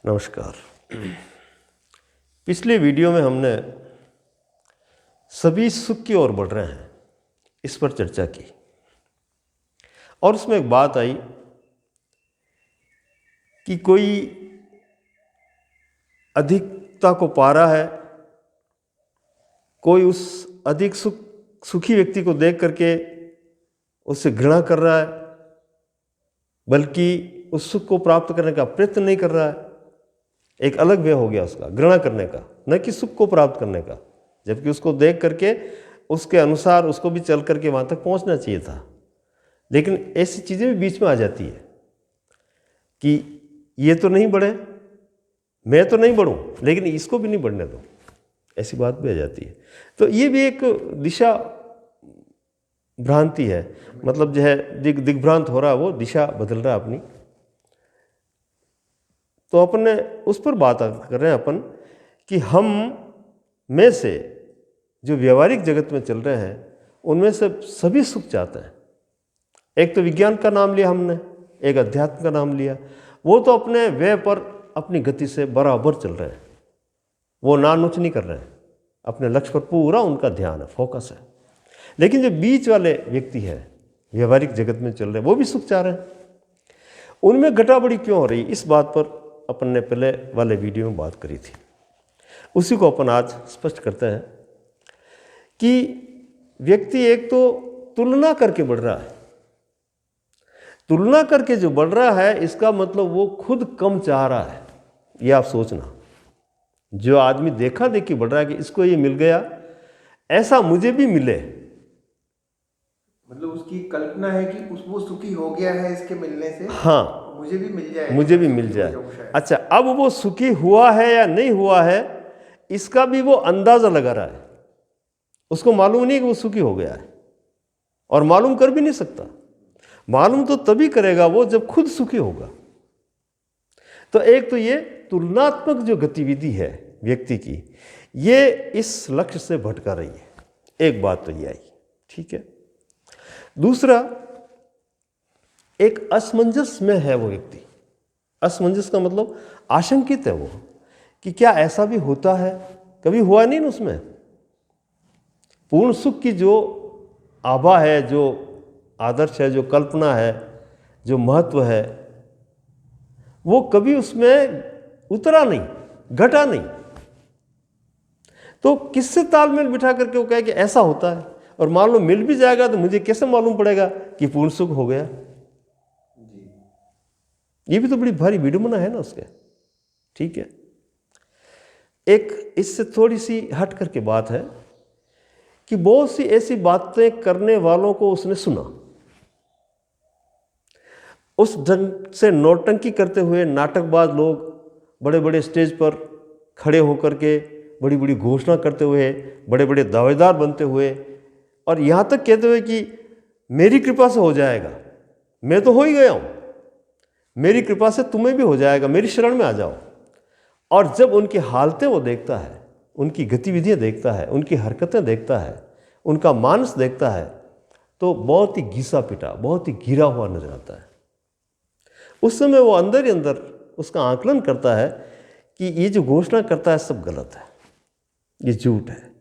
नमस्कार। पिछले वीडियो में हमने सभी सुख की ओर बढ़ रहे हैं इस पर चर्चा की और उसमें एक बात आई कि कोई अधिकता को पा रहा है, कोई उस अधिक सुखी व्यक्ति को देख करके उससे घृणा कर रहा है, बल्कि उस सुख को प्राप्त करने का प्रयत्न नहीं कर रहा है। एक अलग वे हो गया उसका घृणा करने का, न कि सुख को प्राप्त करने का, जबकि उसको देख करके उसके अनुसार उसको भी चल करके वहाँ तक पहुँचना चाहिए था। लेकिन ऐसी चीज़ें भी बीच में आ जाती है कि ये तो नहीं बढ़े, मैं तो नहीं बढ़ूँ, लेकिन इसको भी नहीं बढ़ने दो, ऐसी बात भी आ जाती है। तो ये भी एक दिशा भ्रांति है, मतलब जो है दिग्भ्रांत हो रहा है, वो दिशा बदल रहा है अपनी। तो अपन ने उस पर बात कर रहे हैं अपन कि हम में से जो व्यवहारिक जगत में चल रहे हैं उनमें से सभी सुख चाहते हैं। एक तो विज्ञान का नाम लिया हमने, एक अध्यात्म का नाम लिया, वो तो अपने व्यय पर अपनी गति से बराबर चल रहे हैं, वो नानुच नहीं कर रहे हैं, अपने लक्ष्य पर पूरा उनका ध्यान है, फोकस है। लेकिन जो बीच वाले व्यक्ति है व्यवहारिक जगत में चल रहे हैं, वो भी सुख चाह रहे हैं। उनमें घटाबड़ी क्यों हो रही, इस बात पर अपन ने पहले वाले वीडियो में बात करी थी, उसी को अपन आज स्पष्ट करते हैं कि व्यक्ति एक तो तुलना करके बढ़ रहा है। तुलना करके जो बढ़ रहा है इसका मतलब वो खुद कम चाह रहा है। ये आप सोचना, जो आदमी देखा देखी बढ़ रहा है कि इसको ये मिल गया, ऐसा मुझे भी मिले, मतलब उसकी कल्पना है कि वो सुखी हो गया है इसके मिलने से, हाँ मुझे भी मिल जाए, मुझे भी मिल जाए। अच्छा, अब वो सुखी हुआ है या नहीं हुआ है इसका भी वो अंदाजा लगा रहा है। उसको मालूम नहीं कि वो सुखी हो गया है, और मालूम कर भी नहीं सकता। मालूम तो तभी करेगा वो जब खुद सुखी होगा। तो एक तो ये तुलनात्मक जो गतिविधि है व्यक्ति की, ये इस लक्ष्य से भटका रही है। एक बात तो ये आई, ठीक है। दूसरा, एक असमंजस में है वो व्यक्ति। असमंजस का मतलब आशंकित है वो कि क्या ऐसा भी होता है, कभी हुआ नहीं ना उसमें। पूर्ण सुख की जो आभा है, जो आदर्श है, जो कल्पना है, जो महत्व है, वो कभी उसमें उतरा नहीं, घटा नहीं। तो किससे तालमेल बिठा करके वो कहे कि ऐसा होता है, और मान लो मिल भी जाएगा तो मुझे कैसे मालूम पड़ेगा कि पूर्ण सुख हो गया। ये भी तो बड़ी भारी विडंबना है ना उसके, ठीक है। एक इससे थोड़ी सी हट करके बात है कि बहुत सी ऐसी बातें करने वालों को उसने सुना, उस ढंग से नौटंकी करते हुए नाटकबाज लोग बड़े बड़े स्टेज पर खड़े होकर के बड़ी बड़ी घोषणा करते हुए, बड़े बड़े दावेदार बनते हुए, और यहाँ तक कहते हुए कि मेरी कृपा से हो जाएगा, मैं तो हो ही गया हूँ, मेरी कृपा से तुम्हें भी हो जाएगा, मेरी शरण में आ जाओ। और जब उनकी हालतें वो देखता है, उनकी गतिविधियाँ देखता है, उनकी हरकतें देखता है, उनका मानस देखता है, तो बहुत ही घिसा पिटा, बहुत ही गिरा हुआ नजर आता है। उस समय वो अंदर ही अंदर उसका आकलन करता है कि ये जो घोषणा करता है सब गलत है, ये झूठ है।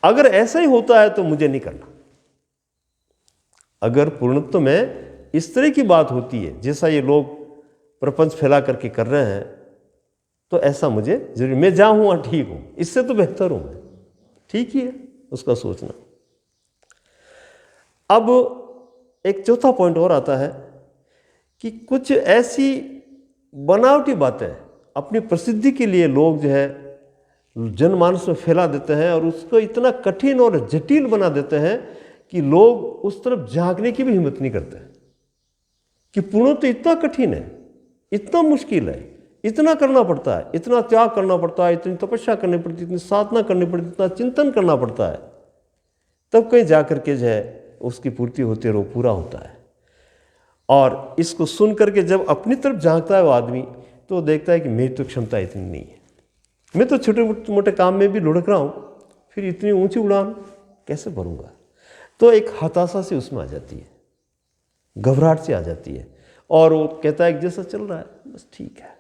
अगर ऐसा ही होता है तो मुझे नहीं करना। अगर पूर्णत्व में इस तरह की बात होती है जैसा ये लोग प्रपंच फैला करके कर रहे हैं, तो ऐसा मुझे जरूर, मैं जहाँ हूँ ठीक हूँ, इससे तो बेहतर हूँ मैं, ठीक ही है उसका सोचना। अब एक चौथा पॉइंट और आता है कि कुछ ऐसी बनावटी बातें अपनी प्रसिद्धि के लिए लोग जो है जनमानस में फैला देते हैं, और उसको इतना कठिन और जटिल बना देते हैं कि लोग उस तरफ झांकने की भी हिम्मत नहीं करते कि पूर्ण तो इतना कठिन है, इतना मुश्किल है, इतना करना पड़ता है, इतना त्याग करना पड़ता है, इतनी तपस्या करनी पड़ती है, इतनी साधना करनी पड़ती है, इतना चिंतन करना पड़ता है, तब कहीं जा करके जो है उसकी पूर्ति होती है, वो पूरा होता है। और इसको सुन करके जब अपनी तरफ झांकता है वो आदमी, तो देखता है कि मेरी तो क्षमता इतनी नहीं है, मैं तो छोटे मोटे काम में भी लुढ़क रहा हूँ, फिर इतनी ऊंची उड़ान कैसे भरूंगा। तो एक हताशा से उसमें आ जाती है, घबराहट से आ जाती है, और वो कहता है कि जैसा चल रहा है बस ठीक है।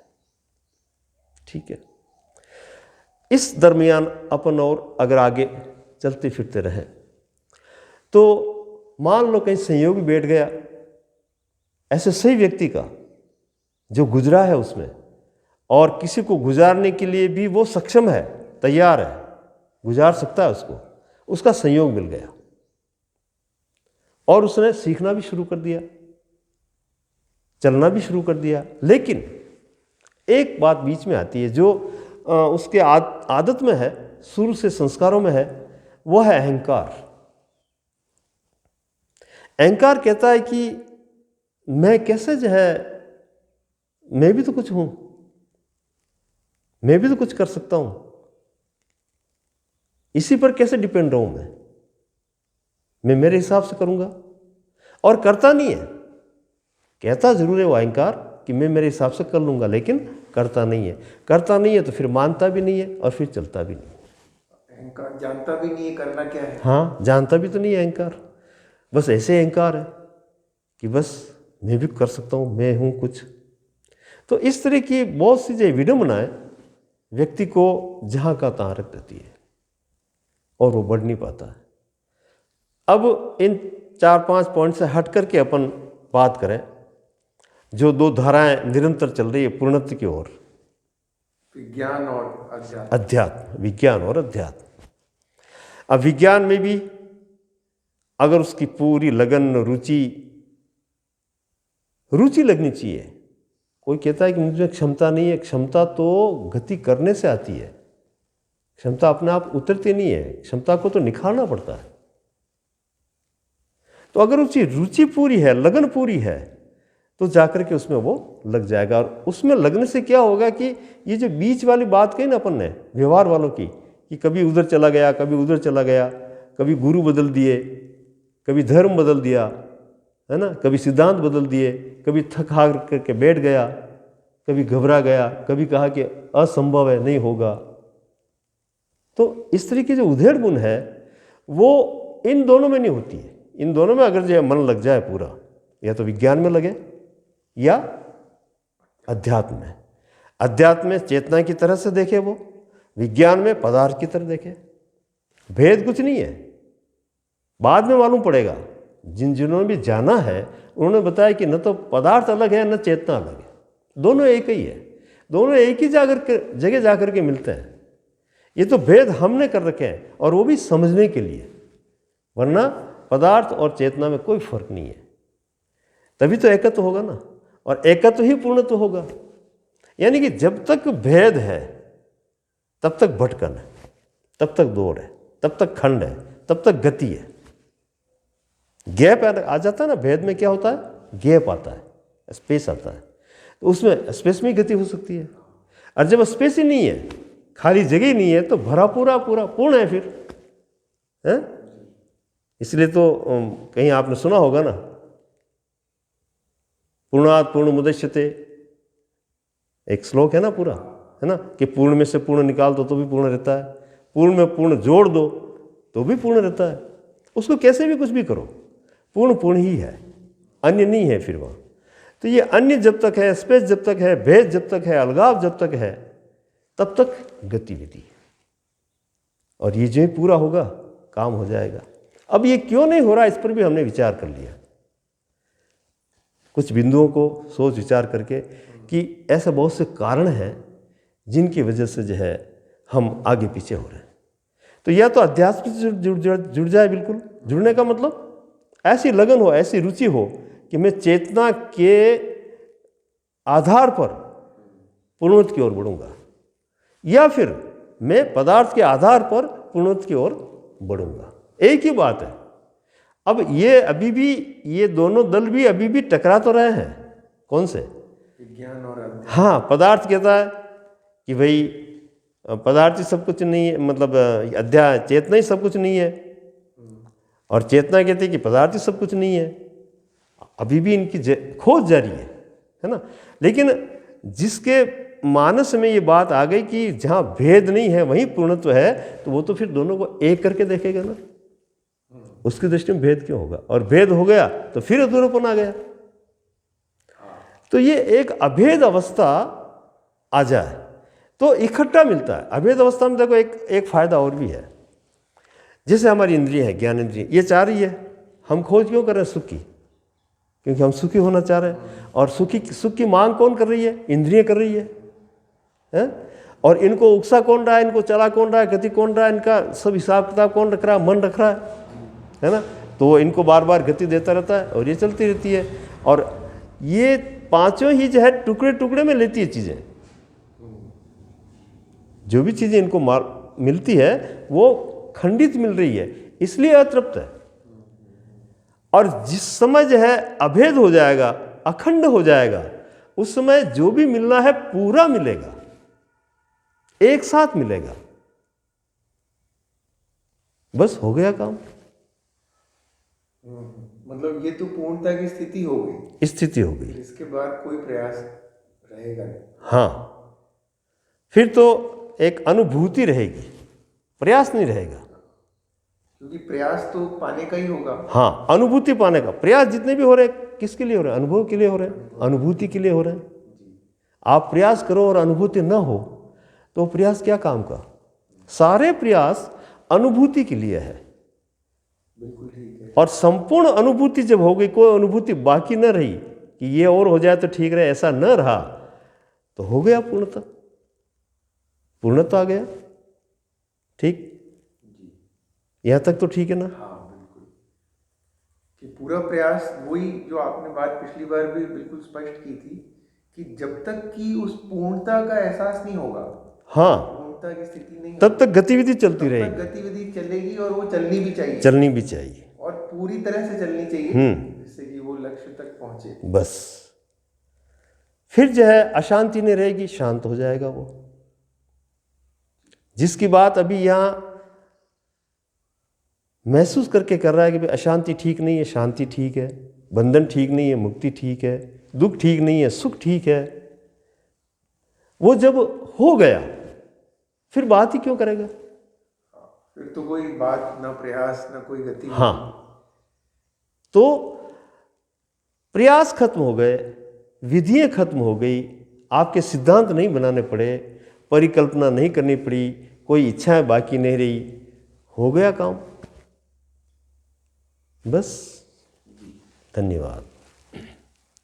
ठीक है। इस दरमियान अपन और अगर आगे चलते फिरते रहे तो मान लो कहीं संयोग बैठ गया ऐसे सही व्यक्ति का जो गुजरा है उसमें, और किसी को गुजारने के लिए भी वो सक्षम है, तैयार है, गुजार सकता है उसको, उसका संयोग मिल गया और उसने सीखना भी शुरू कर दिया, चलना भी शुरू कर दिया। लेकिन एक बात बीच में आती है जो उसके आदत में है, शुरू से संस्कारों में है, वो है अहंकार। अहंकार कहता है कि मैं कैसे जो है, मैं भी तो कुछ हूं, मैं भी तो कुछ कर सकता हूं, इसी पर कैसे डिपेंड रहूं मैं मेरे हिसाब से करूंगा। और करता नहीं है, कहता जरूर है वो अहंकार कि मैं मेरे हिसाब से कर लूंगा, लेकिन करता नहीं है। करता नहीं है तो फिर मानता भी नहीं है और फिर चलता भी नहीं है। अहंकार जानता भी नहीं है करना क्या है। हाँ, जानता भी तो नहीं है अहंकार, बस ऐसे अहंकार है कि बस मैं भी कर सकता हूँ, मैं हूँ कुछ। तो इस तरह की बहुत सी जो विडंबनाएं व्यक्ति को जहाँ का तहाँ रख देती है और वो बढ़ नहीं पाता है। अब इन 4-5 पॉइंट से हट करके अपन बात करें, जो दो धाराएं निरंतर चल रही है पूर्णत्व की ओर, विज्ञान और अध्यात्म। अध्यात्म, विज्ञान और अध्यात्म। अब विज्ञान में भी अगर उसकी पूरी लगन, रुचि लगनी चाहिए। कोई कहता है कि मुझे क्षमता नहीं है, क्षमता तो गति करने से आती है, क्षमता अपने आप उतरती नहीं है, क्षमता को तो निखारना पड़ता है। तो अगर उसकी रुचि पूरी है, लगन पूरी है, तो जाकर के उसमें वो लग जाएगा। और उसमें लगने से क्या होगा कि ये जो बीच वाली बात कही ना अपन ने व्यवहार वालों की, कि कभी उधर चला गया, कभी उधर चला गया, कभी गुरु बदल दिए, कभी धर्म बदल दिया, है ना, कभी सिद्धांत बदल दिए, कभी थक हार करके बैठ गया, कभी घबरा गया, कभी कहा कि असंभव है, नहीं होगा। तो इस तरह की जो उधेड़ बुन है वो इन दोनों में नहीं होती है। इन दोनों में अगर जो मन लग जाए पूरा, या तो विज्ञान में लगे या अध्यात्म में। अध्यात्म में चेतना की तरह से देखे वो, विज्ञान में पदार्थ की तरह देखे। भेद कुछ नहीं है, बाद में मालूम पड़ेगा। जिन्होंने भी जाना है उन्होंने बताया कि न तो पदार्थ अलग है न चेतना अलग है, दोनों एक ही है, दोनों एक ही जगह जाकर के मिलते हैं। ये तो भेद हमने कर रखे हैं, और वो भी समझने के लिए, वरना पदार्थ और चेतना में कोई फर्क नहीं है। तभी तो एकत्व होगा ना, और एकत्व ही पूर्णत्व होगा। यानी कि जब तक भेद है तब तक भटकन है, तब तक दौड़ है, तब तक खंड है, तब तक गति है। गैप आ जाता है ना, भेद में क्या होता है, गैप आता है, स्पेस आता है, तो उसमें स्पेस में गति हो सकती है। और जब स्पेस ही नहीं है, खाली जगह ही नहीं है, तो भरा पूरा पूर्ण है फिर, है? इसलिए तो कहीं आपने सुना होगा ना, पूर्णात् पूर्णमुदच्यते, एक श्लोक है ना पूरा, है ना, कि पूर्ण में से पूर्ण निकाल दो तो भी पूर्ण रहता है, पूर्ण में पूर्ण जोड़ दो तो भी पूर्ण रहता है। उसको कैसे भी कुछ भी करो, पूर्ण ही है, अन्य नहीं है फिर वहाँ। तो ये अन्य जब तक है, स्पेस जब तक है, भेद जब तक है, अलगाव जब तक है, तब तक गतिविधि। और ये जो पूरा होगा काम हो जाएगा। अब ये क्यों नहीं हो रहा, इस पर भी हमने विचार कर लिया, कुछ बिंदुओं को सोच विचार करके, कि ऐसे बहुत से कारण हैं जिनकी वजह से जो है हम आगे पीछे हो रहे हैं। तो या तो अध्यात्म से जुड़ जाए, बिल्कुल जुड़ने का मतलब ऐसी लगन हो, ऐसी रुचि हो कि मैं चेतना के आधार पर पूर्णत्व की ओर बढ़ूंगा, या फिर मैं पदार्थ के आधार पर पूर्णत्व की ओर बढ़ूंगा। एक ही बात है। अब ये अभी भी, ये दोनों दल भी अभी भी टकरा तो रहे हैं। कौन से? विज्ञान और अध्यात्म। हाँ, पदार्थ कहता है कि भाई पदार्थ ही सब कुछ नहीं है, मतलब चेतना ही सब कुछ नहीं है, और चेतना कहती है कि पदार्थ ही सब कुछ नहीं है। अभी भी इनकी खोज जारी है ना। लेकिन जिसके मानस में ये बात आ गई कि जहाँ भेद नहीं है वहीं पूर्णत्व है, तो वो तो फिर दोनों को एक करके देखेगा ना। उसकी दृष्टि में भेद क्यों होगा, और भेद हो गया तो फिर अधूरापन आ गया। तो ये एक अभेद अवस्था आ जाए तो इकट्ठा मिलता है। अभेद अवस्था में देखो एक फायदा और भी है। जैसे हमारी इंद्रिय है, ज्ञान इंद्रिय, ये चाह रही है, हम खोज क्यों कर रहे हैं सुख की? क्योंकि हम सुखी होना चाह रहे हैं। और सुख की मांग कौन कर रही है? इंद्रिय कर रही है? और इनको उकसा कौन रहा है, इनको चला कौन रहा है, गति कौन रहा है, इनका सब हिसाब किताब कौन रख रहा है? मन रख रहा है ना? तो इनको बार बार गति देता रहता है और ये चलती रहती है। और ये पांचों ही जो है टुकड़े टुकड़े में लेती है चीज़ें। जो भी चीज़ें इनको मिलती है वो खंडित मिल रही है, इसलिए अतृप्त है। और जिस समय जो है अभेद हो जाएगा, अखंड हो जाएगा, उस समय जो भी मिलना है पूरा मिलेगा, एक साथ मिलेगा। बस हो गया काम। मतलब ये तो पूर्णता की स्थिति हो गई। स्थिति हो गई। इसके बाद कोई प्रयास रहेगा नहीं। हाँ, फिर तो एक अनुभूति रहेगी, प्रयास नहीं रहेगा। क्योंकि प्रयास तो पाने का ही होगा। हाँ, अनुभूति पाने का। प्रयास जितने भी हो रहे हैं किसके लिए हो रहे हैं? अनुभव के लिए हो रहे हैं, अनुभूति के लिए हो रहे हैं। आप प्रयास करो और अनुभूति न हो तो प्रयास क्या काम का? सारे प्रयास अनुभूति के लिए है। बिल्कुल ठीक है। और संपूर्ण अनुभूति जब हो गई, कोई अनुभूति बाकी न रही कि ये और हो जाए तो ठीक रहे, ऐसा न रहा, तो हो गया पूर्णता। पूर्णता आ गया। ठीक, यहां तक तो ठीक है ना? हाँ बिल्कुल, कि पूरा प्रयास, वही जो आपने बात पिछली बार भी बिल्कुल स्पष्ट की थी कि जब तक कि उस पूर्णता का एहसास नहीं होगा, हाँ, पूर्णता की स्थिति नहीं तब तक गतिविधि चलती रहेगी। गतिविधि चलेगी और वो चलनी भी चाहिए। चलनी भी चाहिए और पूरी तरह से चलनी चाहिए, जिससे कि वो लक्ष्य तक पहुंचे। बस फिर जो है अशांति नहीं रहेगी, शांत हो जाएगा वो। जिसकी बात अभी यहाँ महसूस करके कर रहा है कि भाई अशांति ठीक नहीं है, शांति ठीक है, बंधन ठीक नहीं है, मुक्ति ठीक है, दुख ठीक नहीं है, सुख ठीक है, वो जब हो गया फिर बात ही क्यों करेगा? फिर तो कोई बात, ना प्रयास, ना कोई गति। हाँ, तो प्रयास खत्म हो गए, विधियां खत्म हो गई, आपके सिद्धांत नहीं बनाने पड़े, परिकल्पना नहीं करनी पड़ी, कोई इच्छाएं बाकी नहीं रही, हो गया काम। बस, धन्यवाद।